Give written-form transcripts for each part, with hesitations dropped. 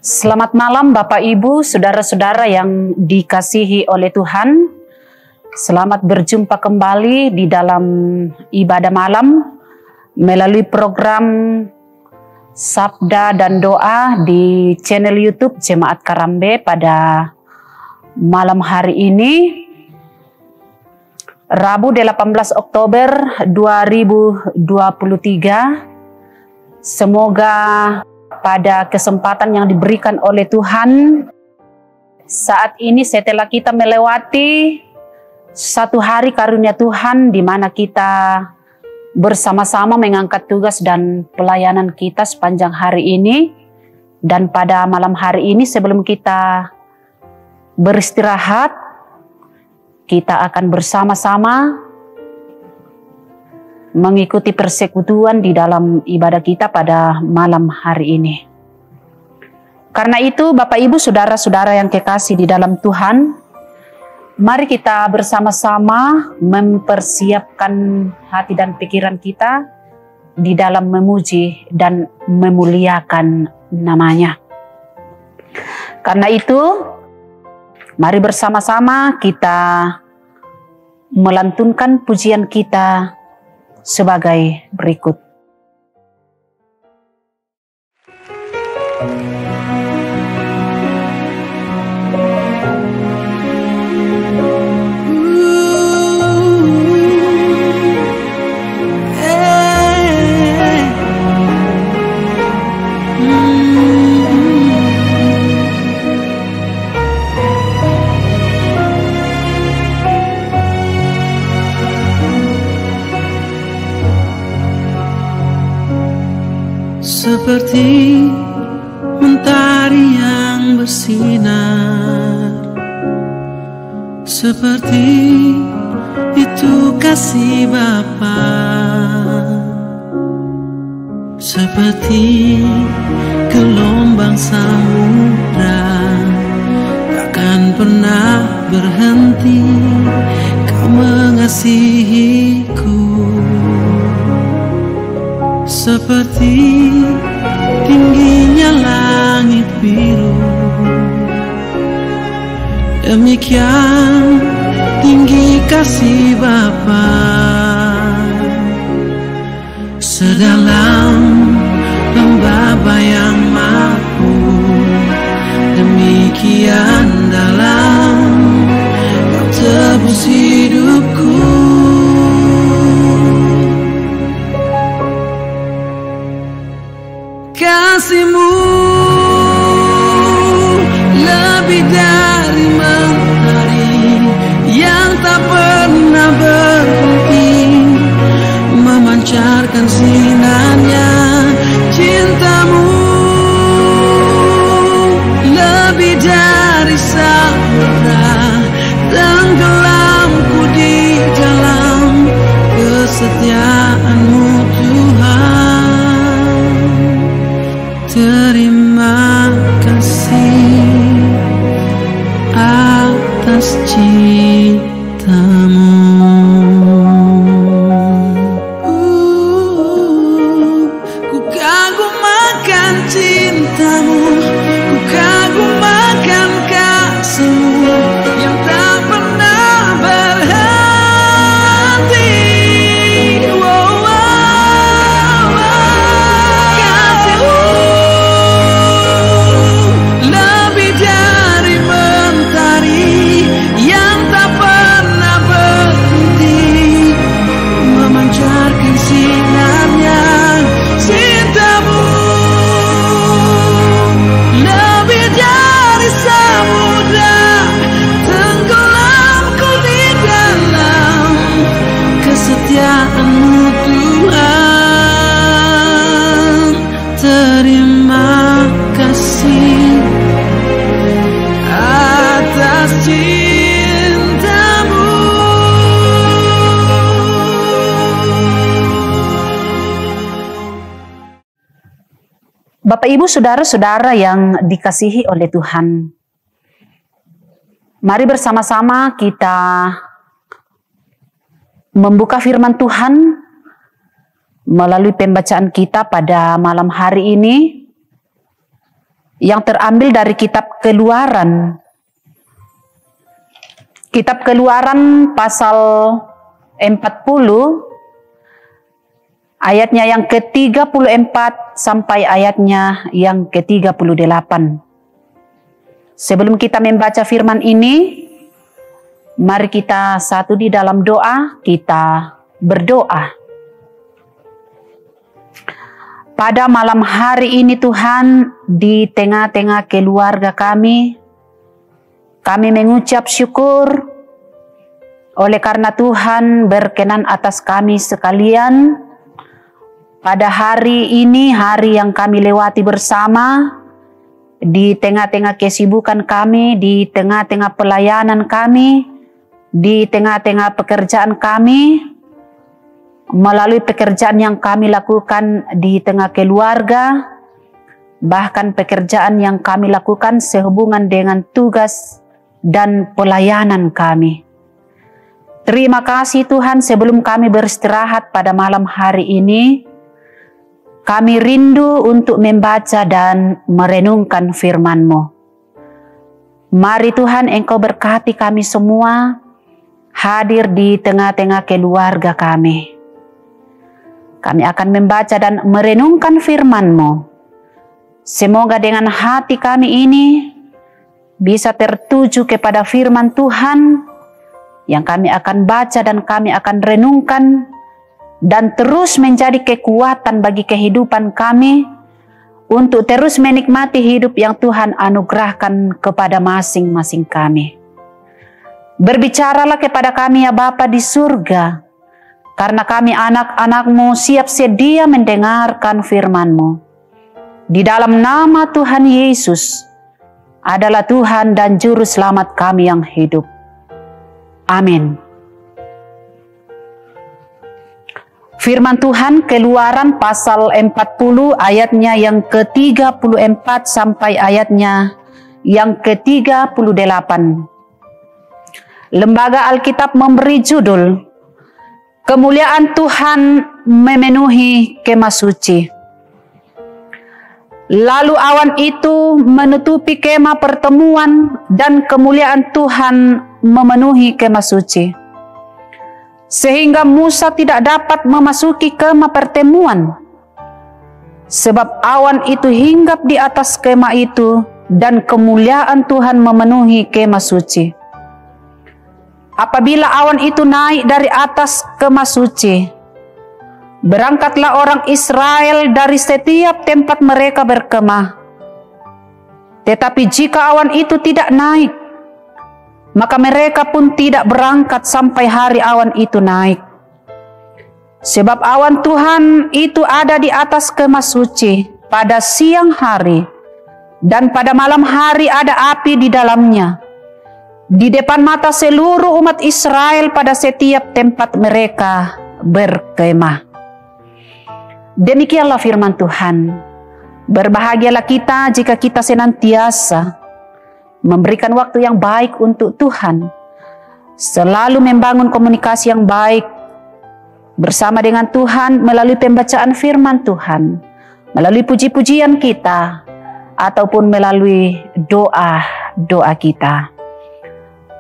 Selamat malam Bapak Ibu, saudara-saudara yang dikasihi oleh Tuhan. Selamat berjumpa kembali di dalam ibadah malam melalui program Sabda dan Doa di channel YouTube Jemaat Karambe pada malam hari ini, Rabu 18 Oktober 2023. Semoga pada kesempatan yang diberikan oleh Tuhan saat ini setelah kita melewati satu hari karunia Tuhan di mana kita bersama-sama mengangkat tugas dan pelayanan kita sepanjang hari ini, dan pada malam hari ini sebelum kita beristirahat, kita akan bersama-sama mengikuti persekutuan di dalam ibadah kita pada malam hari ini. Karena itu Bapak Ibu saudara-saudara yang kekasih di dalam Tuhan, mari kita bersama-sama mempersiapkan hati dan pikiran kita di dalam memuji dan memuliakan namanya. Karena itu mari bersama-sama kita melantunkan pujian kita sebagai berikut. Seperti mentari yang bersinar, seperti itu kasih Bapa, seperti gelombang samudra takkan pernah berhenti Kau mengasihiku. Seperti tingginya langit biru, demikian tinggi kasih Bapa. Sedalam lembah bayang mampu, demikian dalam Kau tebus hidupku. Kasih-Mu lebih dari mentari yang tak pernah berhenti memancarkan sinarnya. Cinta-Mu lebih dari samudra, tenggelamku di dalam kesetiaan-Mu Tuhan. Terima kasih atas cinta-Mu. Ku kagum akan cinta-Mu, ku kagum akan kasih-Mu yang tak pernah berhenti. Kesetiaan-Mu Tuhan, terima kasih atas cinta-Mu. Bapak Ibu saudara-saudara yang dikasihi oleh Tuhan, mari bersama-sama kita membuka firman Tuhan melalui pembacaan kita pada malam hari ini yang terambil dari kitab Keluaran. Kitab Keluaran pasal 40 ayatnya yang ke-34 sampai ayatnya yang ke-38. Sebelum kita membaca firman ini, mari kita satu di dalam doa, kita berdoa. Pada malam hari ini Tuhan, di tengah-tengah keluarga kami mengucap syukur oleh karena Tuhan berkenan atas kami sekalian. Pada hari ini, hari yang kami lewati bersama, di tengah-tengah kesibukan kami, di tengah-tengah pelayanan kami, di tengah-tengah pekerjaan kami, melalui pekerjaan yang kami lakukan di tengah keluarga, bahkan pekerjaan yang kami lakukan sehubungan dengan tugas dan pelayanan kami. Terima kasih Tuhan, sebelum kami beristirahat pada malam hari ini, kami rindu untuk membaca dan merenungkan firman-Mu. Mari Tuhan, Engkau berkati kami semua hadir di tengah-tengah keluarga kami. Kami akan membaca dan merenungkan firman-Mu. Semoga dengan hati kami ini bisa tertuju kepada firman Tuhan yang kami akan baca dan kami akan renungkan, dan terus menjadi kekuatan bagi kehidupan kami untuk terus menikmati hidup yang Tuhan anugerahkan kepada masing-masing kami. Berbicaralah kepada kami ya Bapa di surga, karena kami anak-anak-Mu siap sedia mendengarkan firman-Mu. Di dalam nama Tuhan Yesus adalah Tuhan dan Juru Selamat kami yang hidup. Amin. Firman Tuhan Keluaran pasal 40 ayatnya yang ke-34 sampai ayatnya yang ke-38. Lembaga Alkitab memberi judul, Kemuliaan Tuhan memenuhi kemah suci. Lalu awan itu menutupi kemah pertemuan dan kemuliaan Tuhan memenuhi kemah suci, sehingga Musa tidak dapat memasuki kemah pertemuan, sebab awan itu hinggap di atas kemah itu dan kemuliaan Tuhan memenuhi kemah suci. Apabila awan itu naik dari atas kemah suci, berangkatlah orang Israel dari setiap tempat mereka berkemah. Tetapi jika awan itu tidak naik, maka mereka pun tidak berangkat sampai hari awan itu naik. Sebab awan Tuhan itu ada di atas kemah suci pada siang hari, dan pada malam hari ada api di dalamnya, di depan mata seluruh umat Israel pada setiap tempat mereka berkemah. Demikianlah firman Tuhan. Berbahagialah kita jika kita senantiasa memberikan waktu yang baik untuk Tuhan, selalu membangun komunikasi yang baik bersama dengan Tuhan melalui pembacaan firman Tuhan, melalui puji-pujian kita, ataupun melalui doa-doa kita.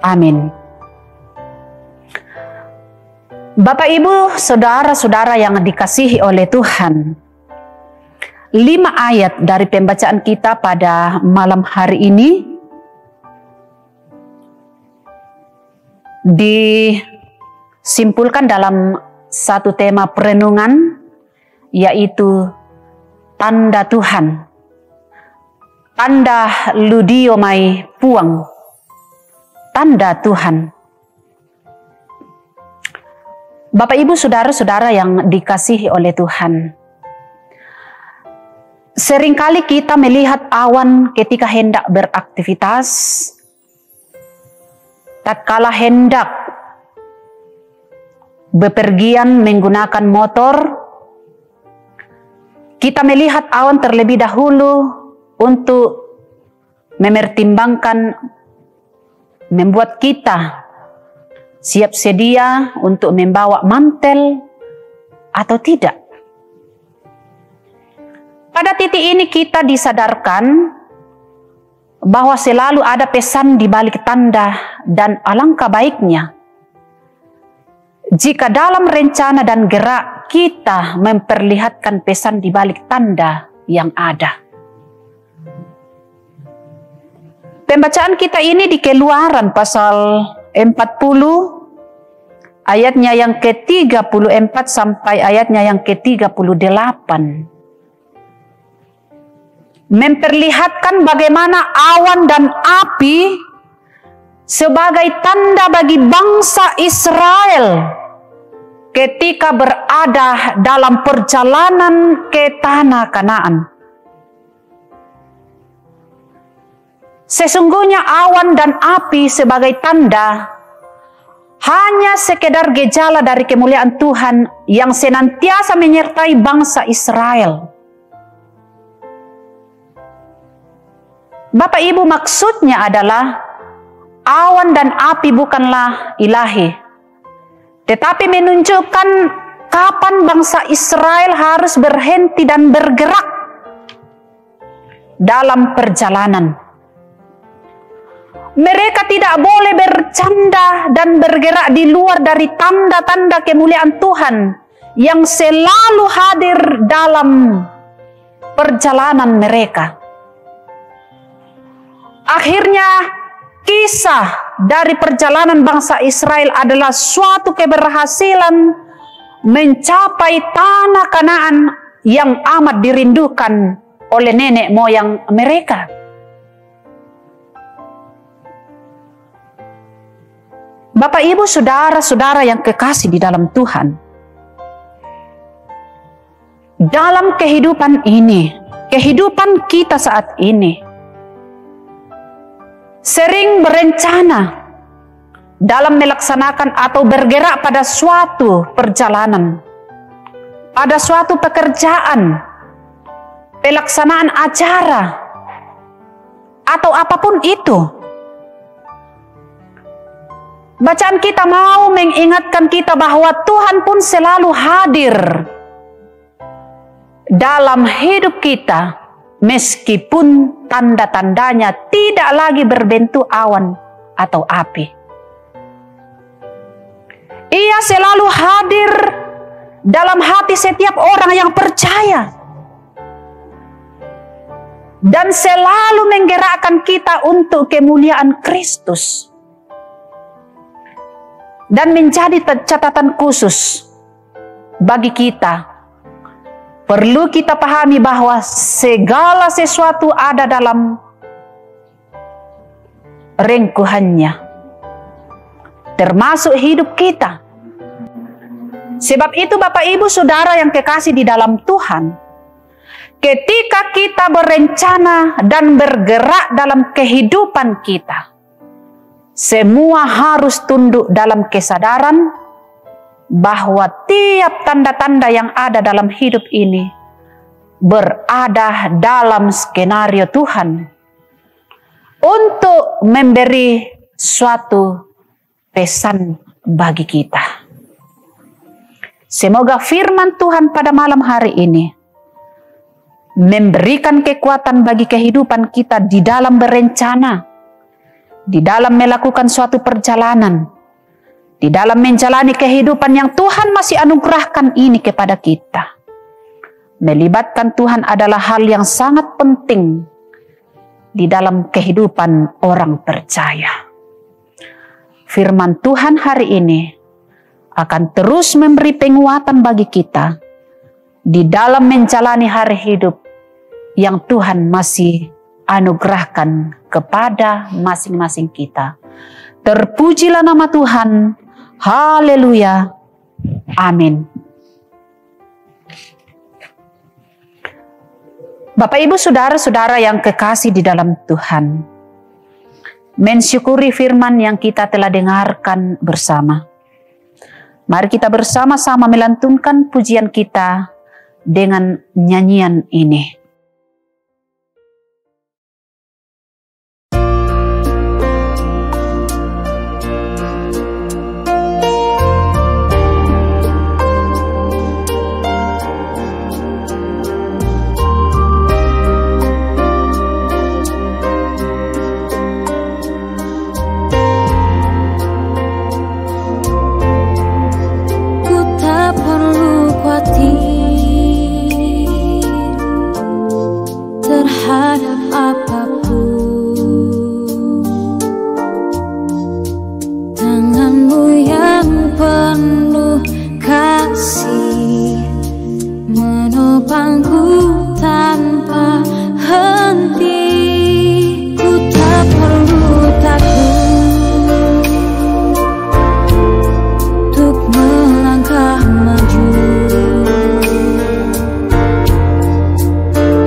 Amin. Bapak, Ibu, saudara-saudara yang dikasihi oleh Tuhan, 5 ayat dari pembacaan kita pada malam hari ini disimpulkan dalam satu tema perenungan, yaitu tanda Tuhan. Tanda ludio mai puang. Tanda Tuhan. Bapak, Ibu, saudara-saudara yang dikasihi oleh Tuhan, seringkali kita melihat awan ketika hendak beraktivitas, tatkala hendak bepergian menggunakan motor, kita melihat awan terlebih dahulu untuk mempertimbangkan, membuat kita siap sedia untuk membawa mantel atau tidak. Pada titik ini kita disadarkan bahwa selalu ada pesan di balik tanda, dan alangkah baiknya jika dalam rencana dan gerak kita memperlihatkan pesan di balik tanda yang ada. Pembacaan kita ini di Keluaran pasal 40 ayatnya yang ke-34 sampai ayatnya yang ke-38. Memperlihatkan bagaimana awan dan api sebagai tanda bagi bangsa Israel ketika berada dalam perjalanan ke tanah Kanaan. Sesungguhnya awan dan api sebagai tanda hanya sekedar gejala dari kemuliaan Tuhan yang senantiasa menyertai bangsa Israel. Bapak Ibu, maksudnya adalah awan dan api bukanlah ilahi, tetapi menunjukkan kapan bangsa Israel harus berhenti dan bergerak dalam perjalanan. Mereka tidak boleh bercanda dan bergerak di luar dari tanda-tanda kemuliaan Tuhan yang selalu hadir dalam perjalanan mereka. Akhirnya, kisah dari perjalanan bangsa Israel adalah suatu keberhasilan mencapai tanah Kanaan yang amat dirindukan oleh nenek moyang mereka. Bapak, Ibu, saudara-saudara yang kekasih di dalam Tuhan, dalam kehidupan ini, kehidupan kita saat ini, sering berencana dalam melaksanakan atau bergerak pada suatu perjalanan, pada suatu pekerjaan, pelaksanaan acara, atau apapun itu. Bacaan kita mau mengingatkan kita bahwa Tuhan pun selalu hadir dalam hidup kita, meskipun tanda-tandanya tidak lagi berbentuk awan atau api. Ia selalu hadir dalam hati setiap orang yang percaya dan selalu menggerakkan kita untuk kemuliaan Kristus. Dan menjadi catatan khusus bagi kita, perlu kita pahami bahwa segala sesuatu ada dalam rengkuhannya, termasuk hidup kita. Sebab itu Bapak Ibu Saudara yang kekasih di dalam Tuhan, ketika kita berencana dan bergerak dalam kehidupan kita, semua harus tunduk dalam kesadaran bahwa tiap tanda-tanda yang ada dalam hidup ini berada dalam skenario Tuhan untuk memberi suatu pesan bagi kita. Semoga firman Tuhan pada malam hari ini memberikan kekuatan bagi kehidupan kita di dalam berencana, di dalam melakukan suatu perjalanan, di dalam menjalani kehidupan yang Tuhan masih anugerahkan ini kepada kita. Melibatkan Tuhan adalah hal yang sangat penting di dalam kehidupan orang percaya. Firman Tuhan hari ini akan terus memberi penguatan bagi kita di dalam menjalani hari hidup yang Tuhan masih anugerahkan kepada masing-masing kita. Terpujilah nama Tuhan. Haleluya. Amin. Bapak Ibu Saudara-saudara yang kekasih di dalam Tuhan, mensyukuri firman yang kita telah dengarkan bersama. Mari kita bersama-sama melantunkan pujian kita dengan nyanyian ini. menopangku tanpa henti. Ku tak perlu takut untuk melangkah maju.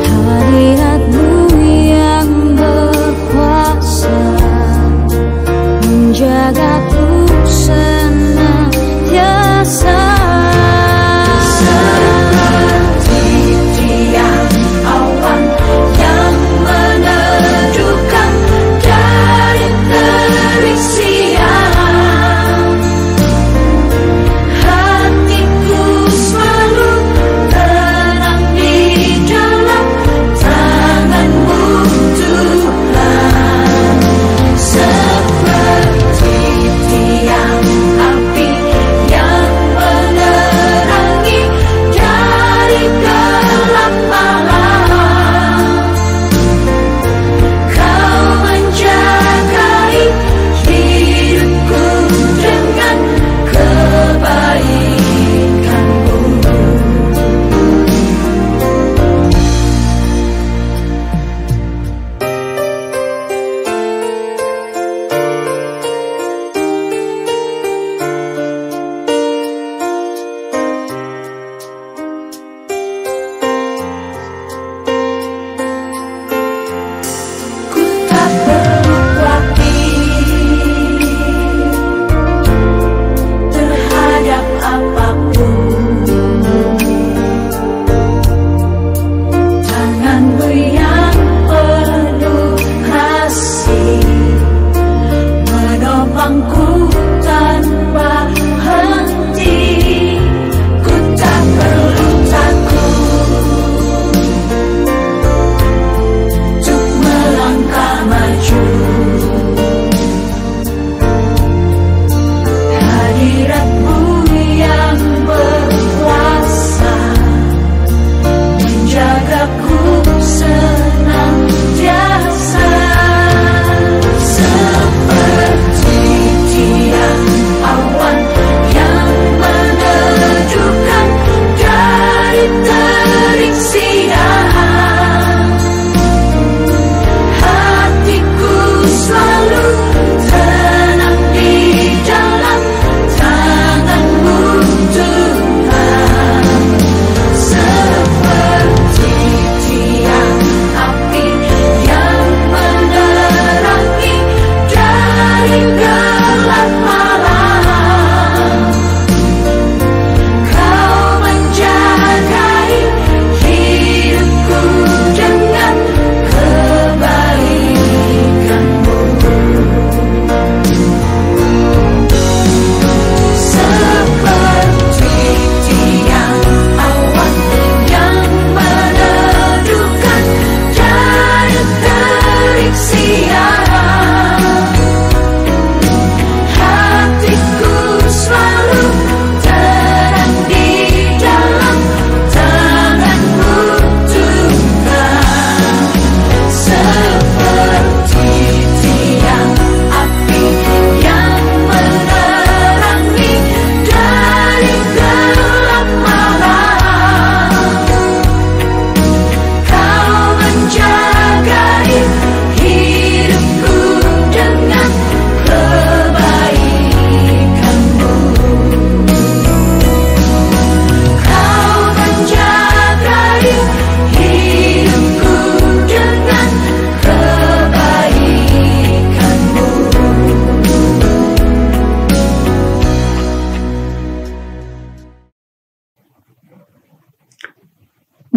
Hadiratmu yang berkuasa menjagaku senantiasa.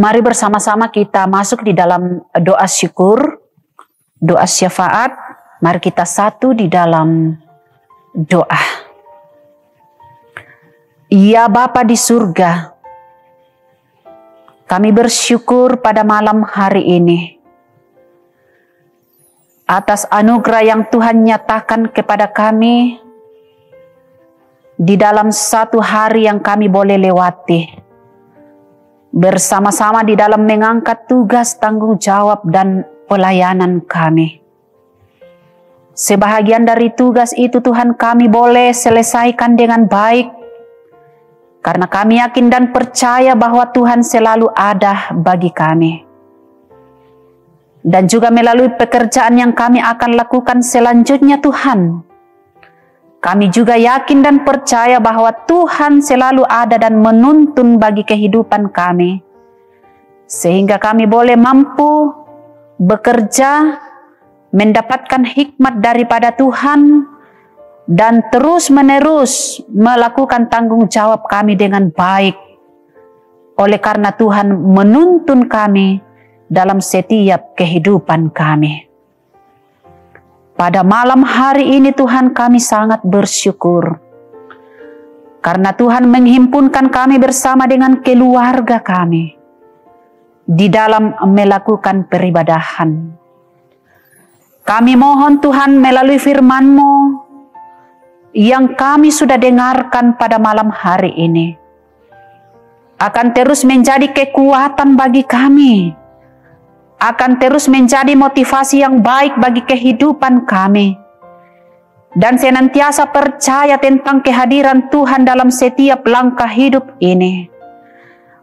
Mari bersama-sama kita masuk di dalam doa syukur, doa syafaat. Mari kita satu di dalam doa. Ya Bapa di surga, kami bersyukur pada malam hari ini atas anugerah yang Tuhan nyatakan kepada kami di dalam satu hari yang kami boleh lewati. Bersama-sama di dalam mengangkat tugas, tanggung jawab, dan pelayanan kami. Sebahagian dari tugas itu Tuhan kami boleh selesaikan dengan baik. karena kami yakin dan percaya bahwa Tuhan selalu ada bagi kami. Dan juga melalui pekerjaan yang kami akan lakukan selanjutnya Tuhan, kami juga yakin dan percaya bahwa Tuhan selalu ada dan menuntun bagi kehidupan kami, sehingga kami boleh mampu bekerja, mendapatkan hikmat daripada Tuhan, dan terus-menerus melakukan tanggung jawab kami dengan baik, oleh karena Tuhan menuntun kami dalam setiap kehidupan kami. Pada malam hari ini Tuhan, kami sangat bersyukur karena Tuhan menghimpunkan kami bersama dengan keluarga kami di dalam melakukan peribadahan. Kami mohon Tuhan melalui firman-Mu yang kami sudah dengarkan pada malam hari ini akan terus menjadi kekuatan bagi kami, akan terus menjadi motivasi yang baik bagi kehidupan kami, dan senantiasa percaya tentang kehadiran Tuhan dalam setiap langkah hidup ini,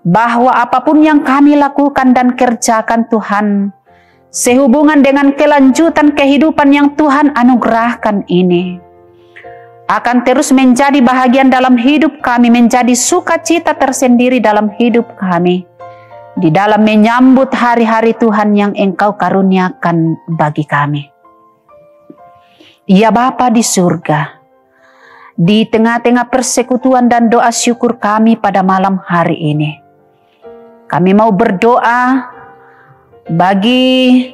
bahwa apapun yang kami lakukan dan kerjakan Tuhan, sehubungan dengan kelanjutan kehidupan yang Tuhan anugerahkan ini, akan terus menjadi bahagian dalam hidup kami, menjadi sukacita tersendiri dalam hidup kami, di dalam menyambut hari-hari Tuhan yang Engkau karuniakan bagi kami. Ya Bapa di surga, di tengah-tengah persekutuan dan doa syukur kami pada malam hari ini, kami mau berdoa bagi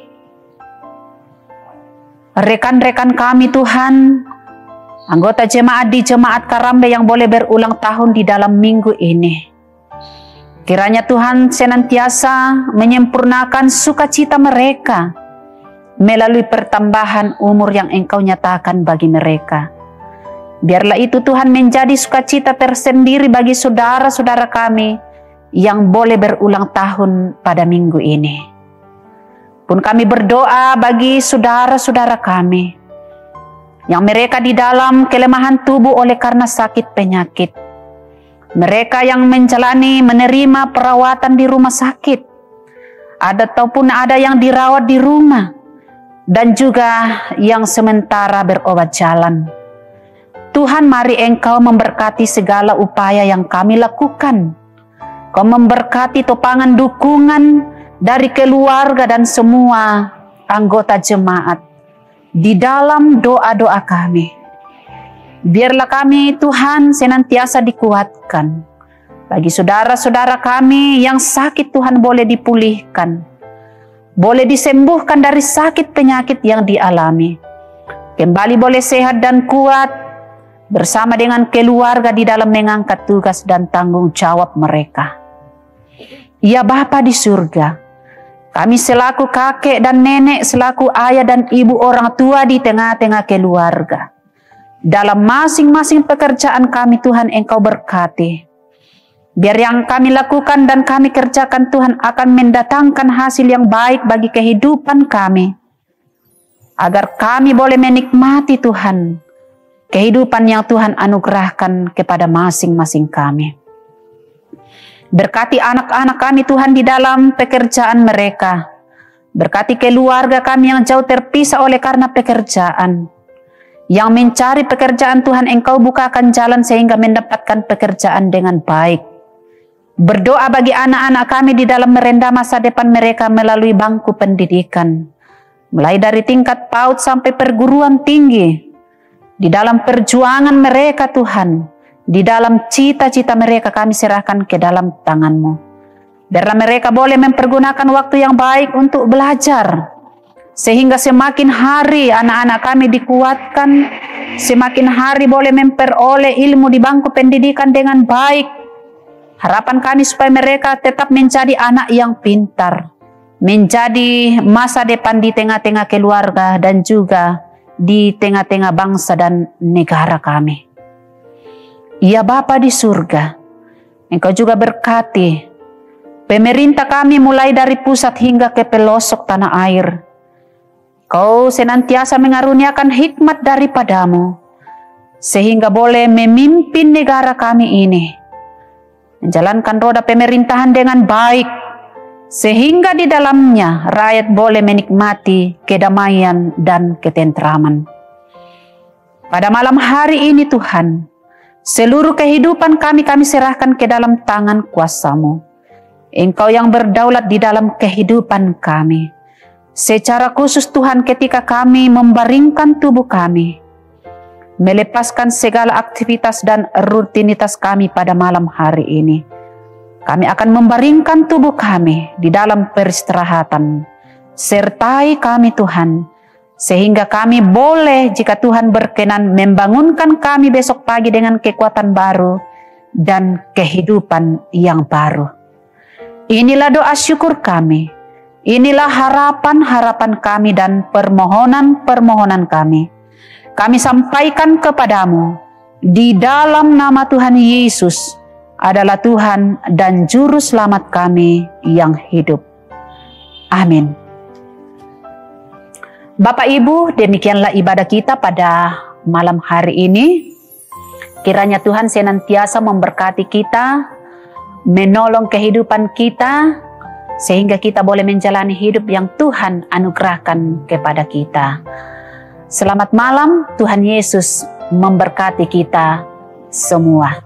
rekan-rekan kami Tuhan, anggota jemaat di Jemaat Karambe yang boleh berulang tahun di dalam minggu ini. Kiranya Tuhan senantiasa menyempurnakan sukacita mereka melalui pertambahan umur yang Engkau nyatakan bagi mereka. Biarlah itu Tuhan menjadi sukacita tersendiri bagi saudara-saudara kami yang boleh berulang tahun pada minggu ini. Pun kami berdoa bagi saudara-saudara kami yang mereka di dalam kelemahan tubuh oleh karena sakit penyakit. Mereka yang menerima perawatan di rumah sakit, ataupun ada yang dirawat di rumah, dan juga yang sementara berobat jalan. Tuhan, mari Engkau memberkati segala upaya yang kami lakukan. Kau memberkati topangan dukungan dari keluarga dan semua anggota jemaat di dalam doa-doa kami. Biarlah kami Tuhan senantiasa dikuatkan. Bagi saudara-saudara kami yang sakit Tuhan boleh dipulihkan, boleh disembuhkan dari sakit penyakit yang dialami. Kembali boleh sehat dan kuat bersama dengan keluarga di dalam mengangkat tugas dan tanggung jawab mereka. Ya Bapa di surga, kami selaku kakek dan nenek, selaku ayah dan ibu orang tua di tengah-tengah keluarga, dalam masing-masing pekerjaan kami Tuhan Engkau berkati. Biar yang kami lakukan dan kami kerjakan Tuhan akan mendatangkan hasil yang baik bagi kehidupan kami, agar kami boleh menikmati Tuhan kehidupan yang Tuhan anugerahkan kepada masing-masing kami. Berkati anak-anak kami Tuhan di dalam pekerjaan mereka. Berkati keluarga kami yang jauh terpisah oleh karena pekerjaan. Yang mencari pekerjaan Tuhan Engkau bukakan jalan sehingga mendapatkan pekerjaan dengan baik. Berdoa bagi anak-anak kami di dalam merendam masa depan mereka melalui bangku pendidikan, mulai dari tingkat PAUD sampai perguruan tinggi. Di dalam perjuangan mereka Tuhan, di dalam cita-cita mereka kami serahkan ke dalam tangan-Mu. Biarlah mereka boleh mempergunakan waktu yang baik untuk belajar, sehingga semakin hari anak-anak kami dikuatkan, semakin hari boleh memperoleh ilmu di bangku pendidikan dengan baik. Harapan kami supaya mereka tetap menjadi anak yang pintar, menjadi masa depan di tengah-tengah keluarga dan juga di tengah-tengah bangsa dan negara kami. Ya Bapa di surga, Engkau juga berkati pemerintah kami mulai dari pusat hingga ke pelosok tanah air. Kau senantiasa mengaruniakan hikmat daripadamu, sehingga boleh memimpin negara kami ini menjalankan roda pemerintahan dengan baik, sehingga di dalamnya rakyat boleh menikmati kedamaian dan ketentraman. Pada malam hari ini Tuhan, seluruh kehidupan kami serahkan ke dalam tangan kuasa-Mu. Engkau yang berdaulat di dalam kehidupan kami. Secara khusus Tuhan, ketika kami membaringkan tubuh kami, melepaskan segala aktivitas dan rutinitas kami pada malam hari ini, kami akan membaringkan tubuh kami di dalam peristirahatan. Sertai kami Tuhan, sehingga kami boleh, jika Tuhan berkenan, membangunkan kami besok pagi dengan kekuatan baru dan kehidupan yang baru. Inilah doa syukur kami. Inilah harapan-harapan kami dan permohonan-permohonan kami. Kami sampaikan kepadamu di dalam nama Tuhan Yesus adalah Tuhan dan Juru Selamat kami yang hidup. Amin. Bapak Ibu, demikianlah ibadah kita pada malam hari ini. Kiranya Tuhan senantiasa memberkati kita, menolong kehidupan kita, sehingga kita boleh menjalani hidup yang Tuhan anugerahkan kepada kita. Selamat malam, Tuhan Yesus memberkati kita semua.